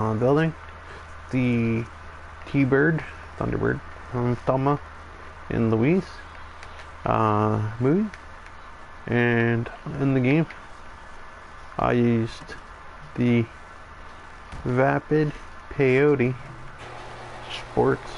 building the T-Bird, Thunderbird from Thelma and Louise movie, and in the game I used the Vapid Peyote Sports.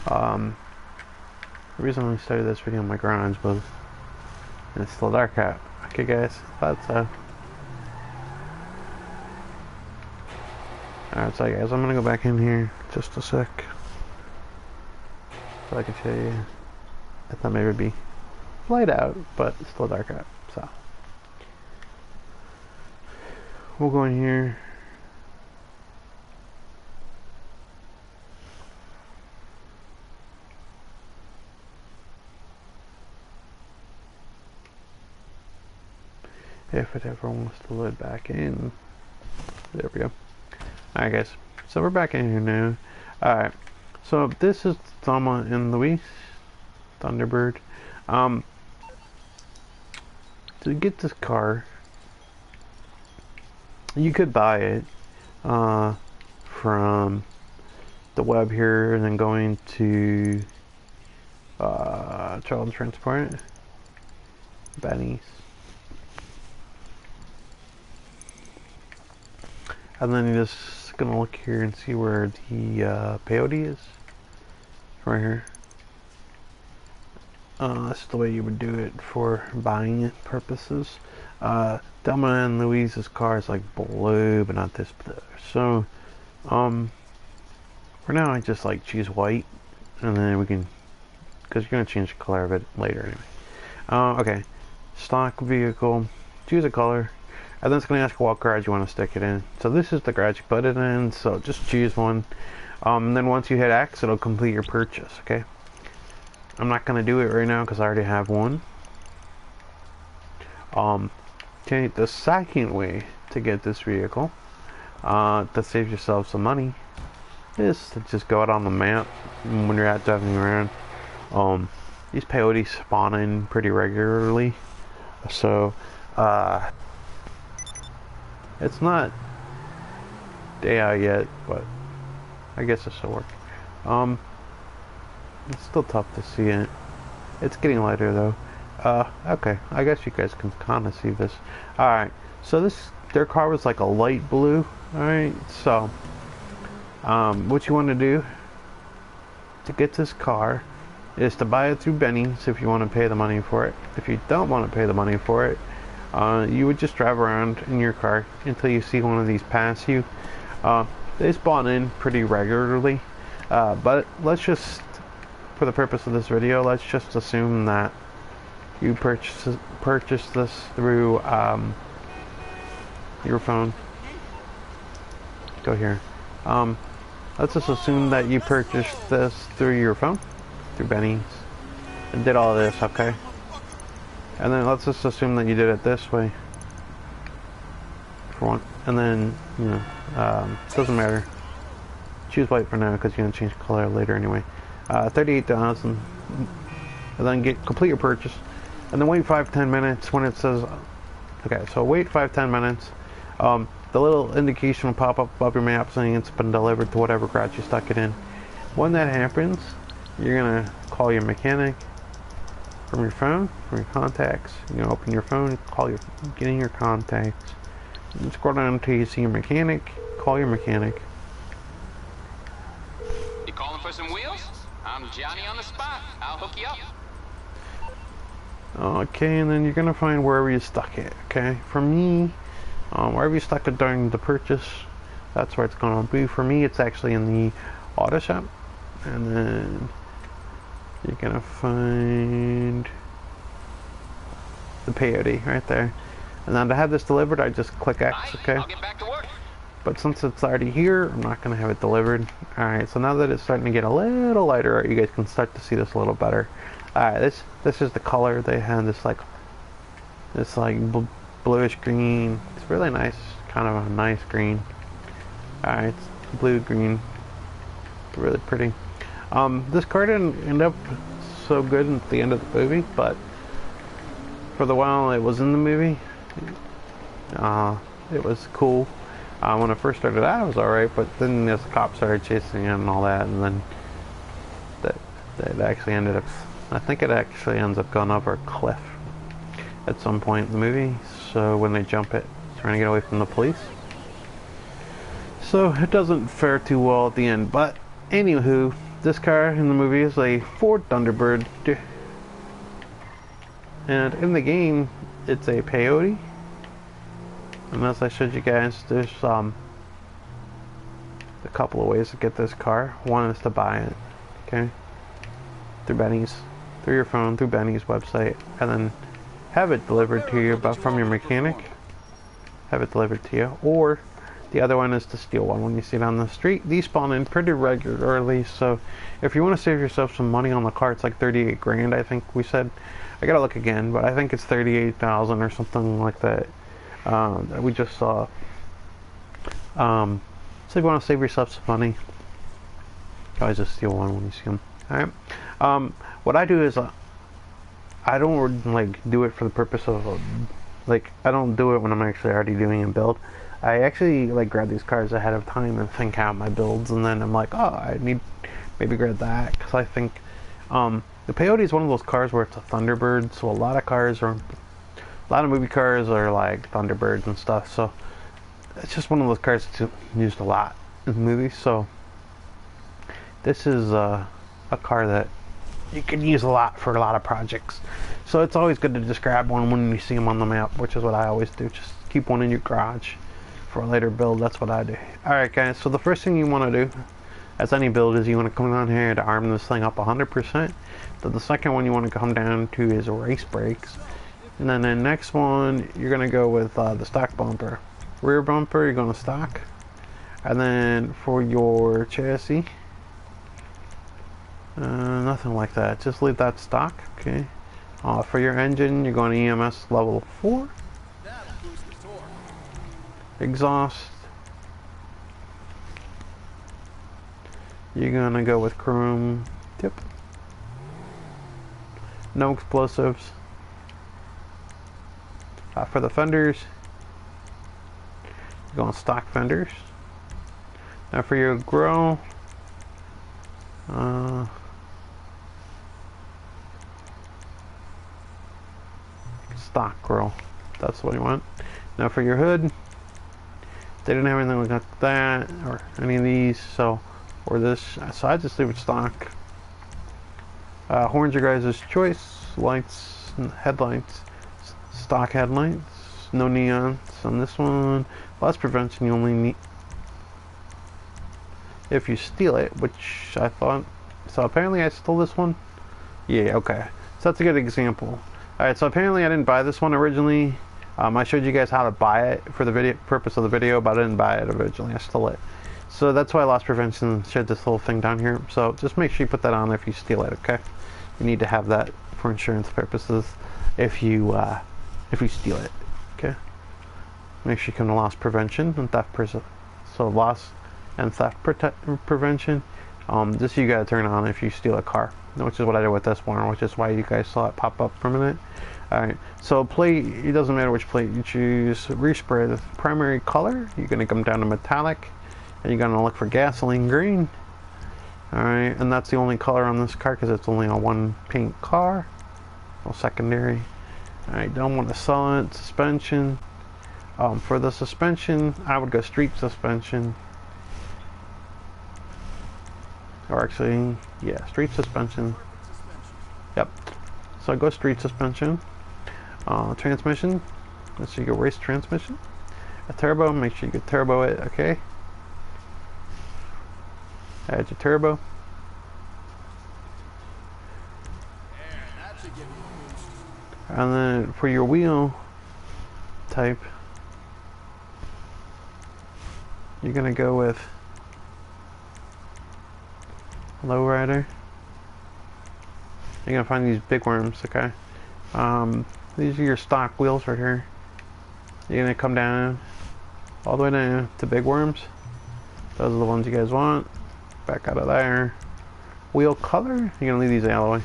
The reason I started this video in my garage was it's still dark out. Okay guys, that's alright, so guys, I'm gonna go back in here just a sec so I can show you. I thought maybe it'd be light out, but it's still dark out, so we'll go in here. If it ever wants to load back in. There we go. Alright guys, so we're back in here now. Alright, so this is Thelma and Louise, Thunderbird. To get this car, you could buy it from the web here and then going to Child Transport, Benny's. And then you're just gonna look here and see where the peyote is. Right here. That's the way you would do it for buying it purposes. Thelma and Louise's car is like blue, but not this blue. So, for now I just like choose white, and then we can, because you're gonna change the color of it later anyway. Okay, stock vehicle, choose a color. And then it's going to ask what garage you want to stick it in. So this is the garage you put it in, so just choose one. And then once you hit X, it'll complete your purchase, okay? I'm not going to do it right now because I already have one. Okay, the second way to get this vehicle, to save yourself some money, is to just go out on the map when you're out driving around. These peyotes spawn in pretty regularly. So, it's not day out yet, but I guess it should work. It's still tough to see it. It's getting lighter though. Okay, I guess you guys can kind of see this. Alright, so their car was like a light blue. Alright, so what you want to do to get this car is to buy it through Benny's if you want to pay the money for it. If you don't want to pay the money for it, you would just drive around in your car until you see one of these pass you. They spawn in pretty regularly, but let's just, for the purpose of this video, let's just assume that you purchase this through your phone. Go here. Let's just assume that you purchased this through your phone, through Benny's, and did all this, okay? And then let's just assume that you did it this way, for one. And then, you know, doesn't matter. Choose white for now because you're gonna change color later anyway. 38,000, and then complete your purchase, and then wait 5-10 minutes when it says. Okay, so wait 5-10 minutes. The little indication will pop up above your map saying it's been delivered to whatever garage you stuck it in. When that happens, you're gonna call your mechanic. From your phone, from your contacts, you know, open your phone, get in your contacts, and scroll down until you see your mechanic. Call your mechanic. You calling for some wheels? I'm Johnny on the spot. I'll hook you up. Okay, and then you're gonna find wherever you stuck it. Okay, for me, wherever you stuck it during the purchase, that's where it's gonna be. For me, it's actually in the auto shop, and then you're gonna find the peyote right there. And then to have this delivered, I just click X, okay? I'll get back to work. But since it's already here, I'm not gonna have it delivered. Alright, so now that it's starting to get a little lighter, you guys can start to see this a little better. Alright, this is the color they had. This like bluish green. It's really nice, kind of a nice green. Alright, it's blue green. Really pretty. This car didn't end up so good at the end of the movie, but for the while it was in the movie, it was cool. When I first started out, it was alright, but then this cop started chasing him and all that, and then that actually ended up, I think it actually ends up going over a cliff at some point in the movie, so when they jump it, trying to get away from the police. So it doesn't fare too well at the end, but anywho, this car in the movie is a Ford Thunderbird, and in the game, it's a peyote. And as I showed you guys, there's a couple of ways to get this car. One is to buy it, okay, through Benny's, through your phone, through Benny's website, and then have it delivered to you, but from your mechanic. Have it delivered to you. Or the other one is to steal one when you see it on the street. These spawn in pretty regularly, so if you want to save yourself some money on the car, it's like 38 grand, I think we said. I gotta look again, but I think it's 38,000 or something like that. That we just saw. So if you want to save yourself some money, always just steal one when you see them. Alright. What I do is I don't like do it for the purpose of like, I don't do it when I'm actually already doing a build. I actually like grab these cars ahead of time and think out my builds, and then I'm like, oh, I need maybe grab that, because I think the Peyote is one of those cars where it's a Thunderbird, so a lot of movie cars are like Thunderbirds and stuff, so it's just one of those cars that's used a lot in movies. So this is a car that you can use a lot for a lot of projects, so it's always good to just grab one when you see them on the map, which is what I always do. Just keep one in your garage for a later build. That's what I do. Alright guys, so the first thing you want to do as any build is you want to come down here to arm this thing up 100%. So the second one you want to come down to is race brakes. And then the next one, you're going to go with the stock bumper. Rear bumper, you're going to stock. And then for your chassis, nothing like that. Just leave that stock, okay? For your engine, you're going to EMS level 4. Exhaust, you're going to go with chrome tip. No explosives. For the fenders, you're going stock fenders. Now for your grill, stock grill. That's what you want. Now for your hood, they didn't have anything like that or any of these, so or this, so I just leave it stock. Horns are guys' choice. Lights, headlights, stock headlights, no neons on this one. Loss prevention you only need if you steal it, which I thought, so apparently I stole this one. Yeah, okay, so that's a good example. Alright, so apparently I didn't buy this one originally. I showed you guys how to buy it for the video purpose of the video, but I didn't buy it originally. I stole it. So that's why loss prevention showed this little thing down here. So just make sure you put that on if you steal it, okay? You need to have that for insurance purposes if you steal it, okay? Make sure you come to loss prevention and theft so loss and theft prevention. This you gotta turn on if you steal a car, which is what I did with this one, which is why you guys saw it pop up for a minute. Alright, so plate, it doesn't matter which plate you choose. Respray, the primary color, you're going to come down to metallic, and you're going to look for gasoline green. Alright, and that's the only color on this car because it's only a one paint car. No secondary. Alright, don't want to sell it. Suspension. For the suspension, I would go street suspension. Or actually, yeah, street suspension. Yep. So go street suspension. Transmission, let's see, you go race transmission. A turbo, make sure you get turbo it, okay? Add your turbo. And then for your wheel type, you're gonna go with lowrider. You're gonna find these big worms, okay? These are your stock wheels right here. You're gonna come down all the way down to big worms. Those are the ones you guys want. Back out of there. Wheel color, you're gonna leave these alloy.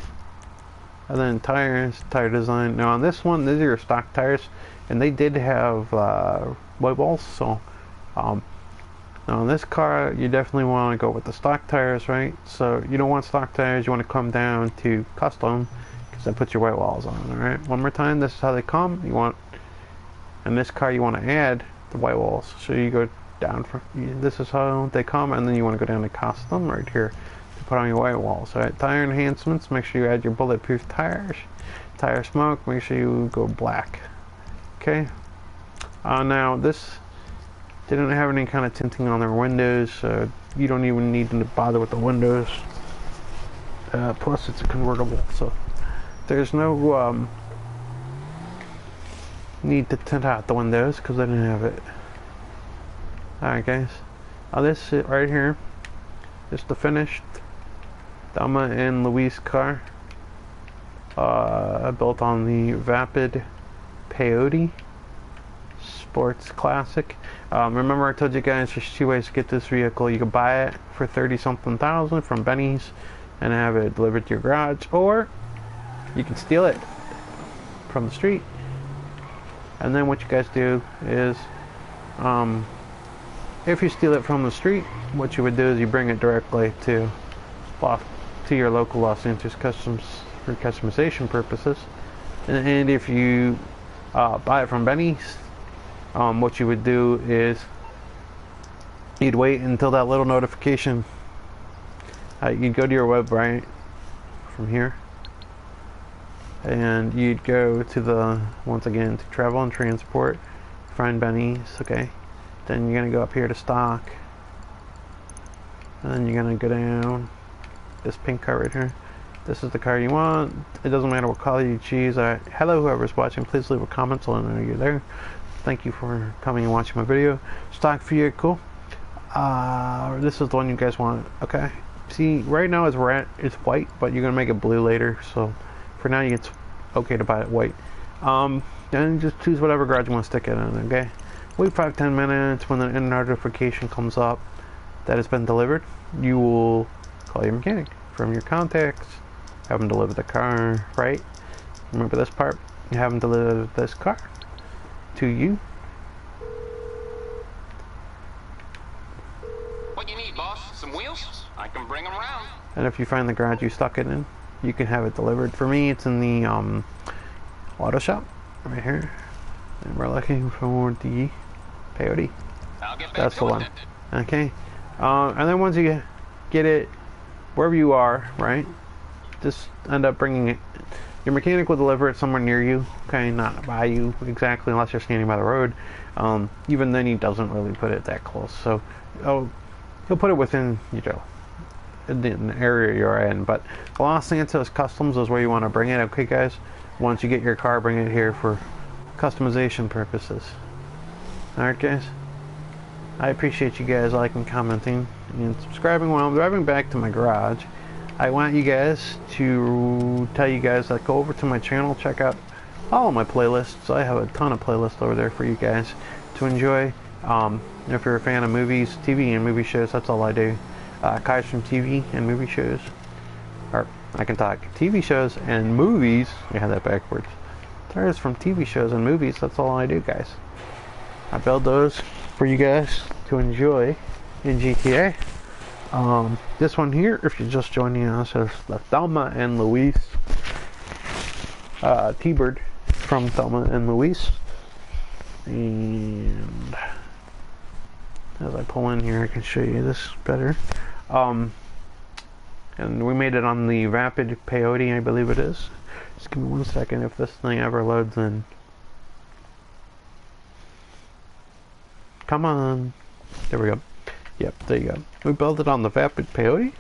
And then tires, tire design. Now on this one, these are your stock tires, and they did have white balls, so Now in this car, you definitely want to go with the stock tires, right? So you don't want stock tires, you want to come down to custom, because that puts your white walls on, alright? One more time, this is how they come. You want, in this car, you want to add the white walls. So you go down from, this is how they come, and then you want to go down to custom right here to put on your white walls. Alright, tire enhancements, make sure you add your bulletproof tires. Tire smoke, make sure you go black. Okay. Now this didn't have any kind of tinting on their windows, so you don't even need to bother with the windows. Plus it's a convertible, so there's no need to tint out the windows because I didn't have it. Alright guys, this right here is the finished Thelma and Louise car, built on the Vapid Peyote Sports Classic. Remember I told you guys there's two ways to get this vehicle. You can buy it for 30-something thousand from Benny's and have it delivered to your garage, or you can steal it from the street. And then what you guys do is, if you steal it from the street, what you would do is you bring it directly to your local Los Angeles Customs for customization purposes. And if you buy it from Benny's, what you would do is you'd wait until that little notification. You'd go to your website from here, and you'd go to the, once again, to travel and transport, find Benny's, okay. Then you're gonna go up here to stock, and then you're gonna go down this pink car right here. This is the car you want. It doesn't matter what color you choose. Hello, whoever's watching, please leave a comment so I know you're there. Thank you for coming and watching my video. Stock vehicle. This is the one you guys want. Okay. See, right now it's red, it's white, but you're gonna make it blue later. So for now, it's okay to buy it white. Then just choose whatever garage you want to stick it in. Okay. Wait 5-10 minutes. When the notification comes up that it's been delivered, you will call your mechanic from your contacts. Have them deliver the car. Right. Remember this part. You have them deliver this car to you. What you need, boss? Some wheels? I can bring them around. And if you find the garage you stuck it in, you can have it delivered. For me, it's in the auto shop right here, and we're looking for the Peyote. I'll get back That's to the it one. then. Okay. And then once you get it wherever you are, right, just end up bringing it. Your mechanic will deliver it somewhere near you, okay, not by you exactly, unless you're standing by the road. Even then, he doesn't really put it that close. So, he'll put it within, the area you're in. But Los Angeles Customs is where you want to bring it, okay, guys? Once you get your car, bring it here for customization purposes. Alright, guys? I appreciate you guys liking, commenting, and subscribing while I'm driving back to my garage. I want you guys to tell you guys that go over to my channel, check out all of my playlists. I have a ton of playlists over there for you guys to enjoy. If you're a fan of movies, TV and movie shows, that's all I do. Guys from TV and movie shows. Or, I can talk TV shows and movies. I had that backwards. There's from TV shows and movies, that's all I do, guys. I build those for you guys to enjoy in GTA. This one here, if you're just joining us, is the Thelma and Louise T-Bird from Thelma and Louise. And as I pull in here, I can show you this better. And we made it on the Vapid Peyote, I believe it is. Just give me 1 second if this thing ever loads in. Come on. There we go. Yep, there you go. We built it on the Vapid Peyote,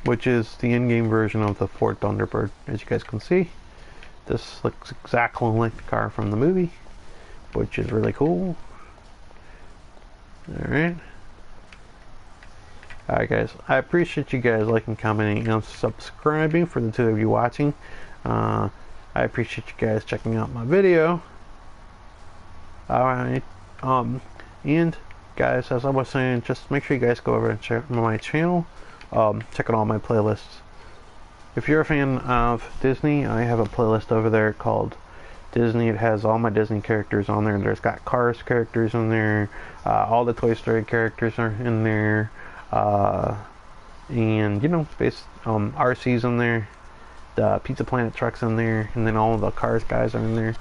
which is the in-game version of the Ford Thunderbird. As you guys can see, this looks exactly like the car from the movie, which is really cool. Alright. Alright, guys. I appreciate you guys liking, commenting, and subscribing for the two of you watching. I appreciate you guys checking out my video. Alright. And guys, as I was saying, just make sure you guys go over and check my channel. Check out all my playlists. If you're a fan of Disney, I have a playlist over there called Disney. It has all my Disney characters on there. There's got Cars characters in there. All the Toy Story characters are in there. And, you know, RC's in there. The Pizza Planet trucks in there. And then all the Cars guys are in there.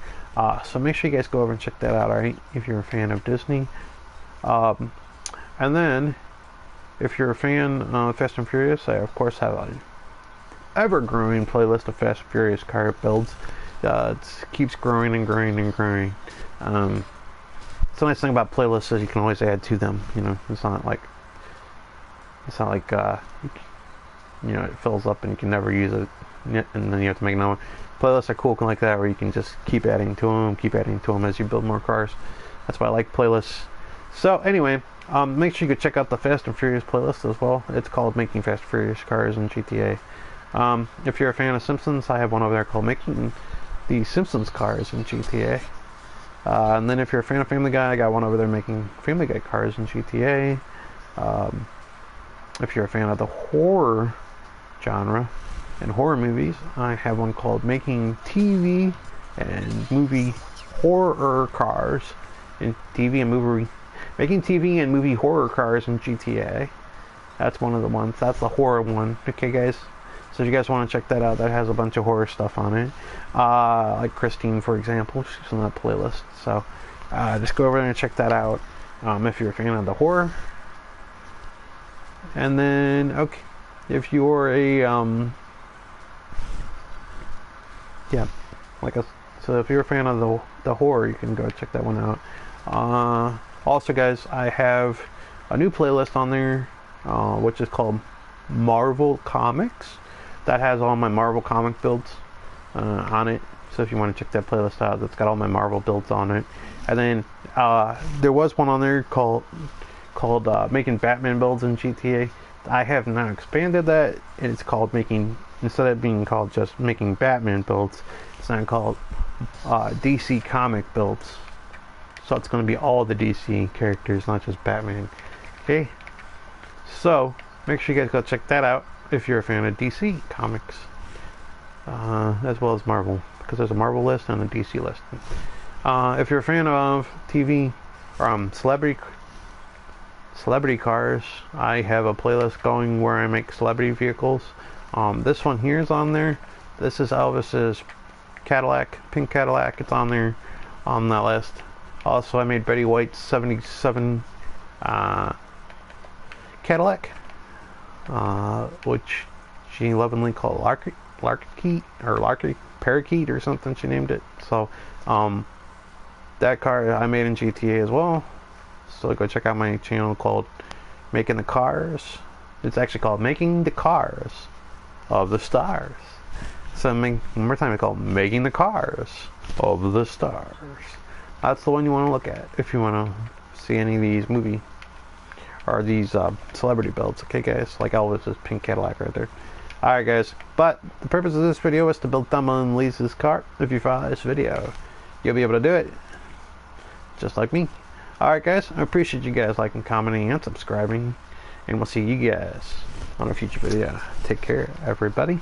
So make sure you guys go over and check that out, alright? If you're a fan of Disney. And then, if you're a fan of Fast and Furious, I of course have an ever-growing playlist of Fast and Furious car builds. It keeps growing and growing and growing. The nice thing about playlists is you can always add to them. You know, it's not like you know, it fills up and you can never use it, and then you have to make another one. Playlists are cool like that, where you can just keep adding to them as you build more cars. That's why I like playlists. So anyway, make sure you go check out the Fast and Furious playlist as well. It's called Making Fast and Furious Cars in GTA. If you're a fan of Simpsons, I have one over there called Making the Simpsons Cars in GTA. And then if you're a fan of Family Guy, I got one over there making Family Guy cars in GTA. If you're a fan of the horror genre and horror movies, I have one called Making TV and Movie Horror Cars in Making TV and Movie Horror Cars in GTA. That's one of the ones. That's the horror one. Okay, guys. So if you guys want to check that out, that has a bunch of horror stuff on it. Like Christine, for example, she's on that playlist. So just go over there and check that out if you're a fan of the horror. And then, okay, if you're a so if you're a fan of the horror, you can go check that one out. Also, guys, I have a new playlist on there, which is called Marvel Comics. That has all my Marvel comic builds on it. So if you want to check that playlist out, that's got all my Marvel builds on it. And then there was one on there called Making Batman Builds in GTA. I have now expanded that, and it's called instead of being called just Making Batman Builds, it's now called DC Comic Builds. So it's going to be all the DC characters, not just Batman. Okay? So, make sure you guys go check that out if you're a fan of DC Comics. As well as Marvel, because there's a Marvel list and a DC list. If you're a fan of TV, celebrity cars, I have a playlist going where I make celebrity vehicles. This one here is on there. This is Elvis's Cadillac, pink Cadillac. It's on there on that list. Also, I made Betty White's 77 Cadillac, which she lovingly called Parakeet or something. She named it. So that car I made in GTA as well. So go check out my channel called Making the Cars. It's actually called Making the Cars of the Stars. So one more time, it's called Making the Cars of the Stars. That's the one you want to look at if you want to see any of these movie or these celebrity builds. Okay, guys, like Elvis's pink Cadillac right there. Alright, guys, but the purpose of this video is to build Thelma and Louise's car. If you follow this video, you'll be able to do it just like me. Alright, guys, I appreciate you guys liking, commenting, and subscribing, and we'll see you guys on a future video. Take care, everybody.